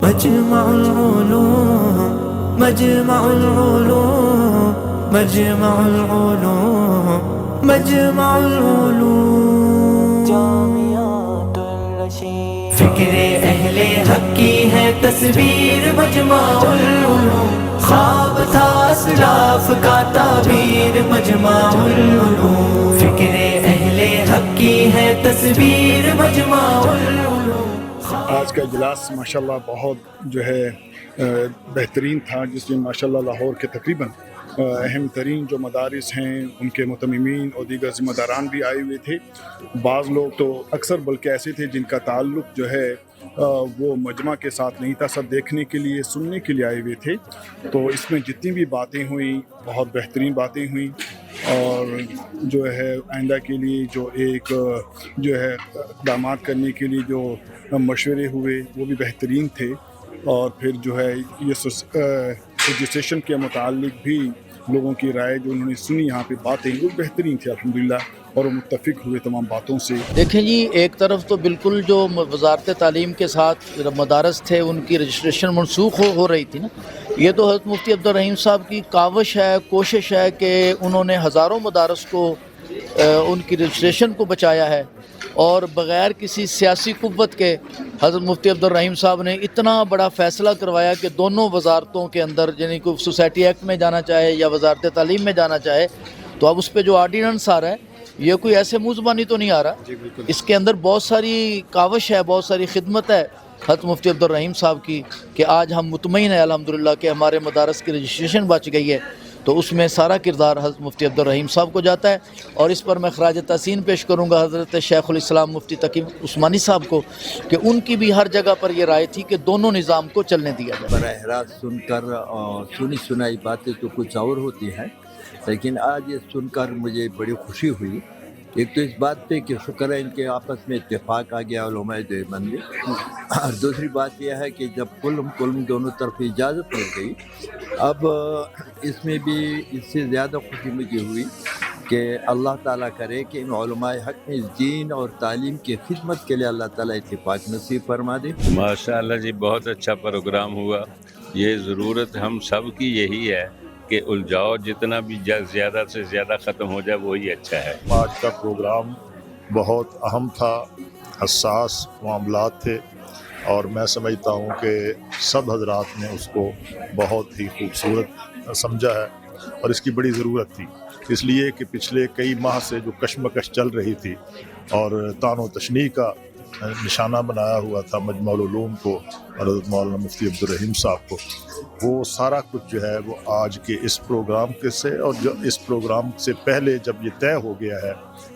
مجمع العلوم مجمع العلوم مجمع العلوم مجمع العلوم جامعۃ الرشید فکر اہل حق کی ہے تصویر مجمع العلوم خواب تھا اسلاف کا تعبیر مجمع العلوم فکر اہل حق کی ہے تصویر مجمع العلوم آج کا اجلاس ماشاءاللہ بہت جو ہے بہترین تھا، جس میں ماشاءاللہ لاہور کے تقریباً اہم ترین جو مدارس ہیں ان کے متممین اور دیگر ذمہ داران بھی آئے ہوئے تھے۔ بعض لوگ تو اکثر بلکہ ایسے تھے جن کا تعلق جو ہے وہ مجمع کے ساتھ نہیں تھا، سب دیکھنے کے لیے سننے کے لیے آئے ہوئے تھے۔ تو اس میں جتنی بھی باتیں ہوئیں بہت بہترین باتیں ہوئیں، اور جو ہے آئندہ کے لیے جو ایک جو ہے اقدامات کرنے کے لیے جو مشورے ہوئے وہ بھی بہترین تھے۔ اور پھر جو ہے یہ رجسٹریشن کے متعلق بھی لوگوں کی رائے جو انہوں نے سنی یہاں پہ باتیں وہ بہترین تھی الحمدللہ، اور وہ متفق ہوئے تمام باتوں سے۔ دیکھیں جی، ایک طرف تو بالکل جو وزارت تعلیم کے ساتھ مدارس تھے ان کی رجسٹریشن منسوخ ہو رہی تھی نا، یہ تو حضرت مفتی عبدالرحیم صاحب کی کاوش ہے، کوشش ہے کہ انہوں نے ہزاروں مدارس کو ان کی رجسٹریشن کو بچایا ہے، اور بغیر کسی سیاسی قوت کے حضرت مفتی عبدالرحیم صاحب نے اتنا بڑا فیصلہ کروایا کہ دونوں وزارتوں کے اندر، یعنی کوئی سوسائٹی ایکٹ میں جانا چاہے یا وزارت تعلیم میں جانا چاہے، تو اب اس پہ جو آرڈیننس آ رہا ہے یہ کوئی ایسے منہ زبانی تو نہیں آ رہا، اس کے اندر بہت ساری کاوش ہے، بہت ساری خدمت ہے حضرت مفتی عبدالرحیم صاحب کی، کہ آج ہم مطمئن ہیں الحمدللہ کہ ہمارے مدارس کی رجسٹریشن بچ گئی ہے۔ تو اس میں سارا کردار حضرت مفتی عبدالرحیم صاحب کو جاتا ہے، اور اس پر میں خراج تحسین پیش کروں گا حضرت شیخ الاسلام مفتی تقی عثمانی صاحب کو، کہ ان کی بھی ہر جگہ پر یہ رائے تھی کہ دونوں نظام کو چلنے دیا جائے۔ براہ راست سن کر سنی سنائی باتیں تو کچھ اور ہوتی ہیں، لیکن آج یہ سن کر مجھے بڑی خوشی ہوئی۔ ایک تو اس بات پہ کہ شکر ہے ان کے آپس میں اتفاق آ گیا علماء دیوبند میں، اور دوسری بات یہ ہے کہ جب کلم دونوں طرف اجازت مل گئی، اب اس میں بھی اس سے زیادہ خوشی مجھے ہوئی کہ اللہ تعالیٰ کرے کہ ان علماء حق میں دین اور تعلیم کی خدمت کے لیے اللہ تعالیٰ اتفاق نصیب فرما دے۔ ماشاءاللہ جی، بہت اچھا پروگرام ہوا۔ یہ ضرورت ہم سب کی یہی ہے کہ الجھاؤ جتنا بھی زیادہ سے زیادہ ختم ہو جائے وہی اچھا ہے۔ آج کا پروگرام بہت اہم تھا، حساس معاملات تھے، اور میں سمجھتا ہوں کہ سب حضرات نے اس کو بہت ہی خوبصورت سمجھا ہے، اور اس کی بڑی ضرورت تھی، اس لیے کہ پچھلے کئی ماہ سے جو کشمکش چل رہی تھی اور طعن و تشنیع کا نشانہ بنایا ہوا تھا مجمع العلوم کو اور حضرت مولانا مفتی عبدالرحیم صاحب کو، وہ سارا کچھ جو ہے وہ آج کے اس پروگرام کے سے، اور جو اس پروگرام سے پہلے جب یہ طے ہو گیا ہے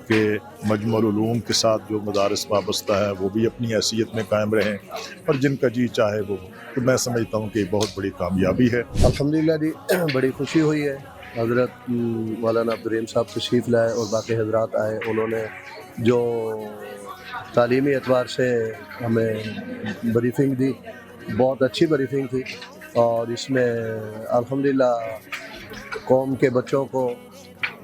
کہ مجمع العلوم کے ساتھ جو مدارس وابستہ ہے وہ بھی اپنی حیثیت میں قائم رہیں، اور جن کا جی چاہے وہ، تو میں سمجھتا ہوں کہ یہ بہت بڑی کامیابی ہے۔ الحمدللہ جی، بڑی خوشی ہوئی ہے۔ حضرت مولانا عبدالرحیم صاحب تشریف لائے اور باقی حضرات آئے، انہوں نے جو تعلیمی اعتبار سے ہمیں بریفنگ دی، بہت اچھی بریفنگ تھی، اور اس میں الحمدللہ قوم کے بچوں کو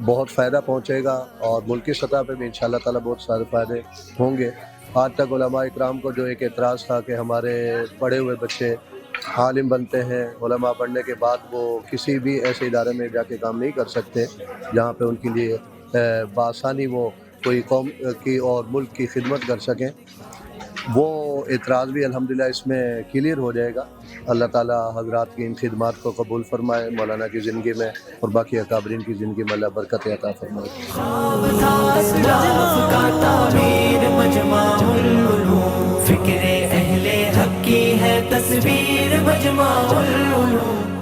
بہت فائدہ پہنچے گا، اور ملکی سطح پہ بھی انشاءاللہ تعالیٰ بہت سارے فائدے ہوں گے۔ آج تک علماء اکرام کو جو ایک اعتراض تھا کہ ہمارے پڑھے ہوئے بچے عالم بنتے ہیں، علماء پڑھنے کے بعد وہ کسی بھی ایسے ادارے میں جا کے کام نہیں کر سکتے جہاں پہ ان کے لیے بآسانی وہ کوئی قوم کی اور ملک کی خدمت کر سکیں، وہ اعتراض بھی الحمدللہ اس میں کلیئر ہو جائے گا۔ اللہ تعالیٰ حضرات کی ان خدمات کو قبول فرمائے، مولانا کی زندگی میں اور باقی اکابرین کی زندگی میں اللہ برکت عطا فرمائے۔ خواب تھا اسلاف کا تعبیر مجمع العلوم فکر اہل حق کی ہے تصویر مجمع العلوم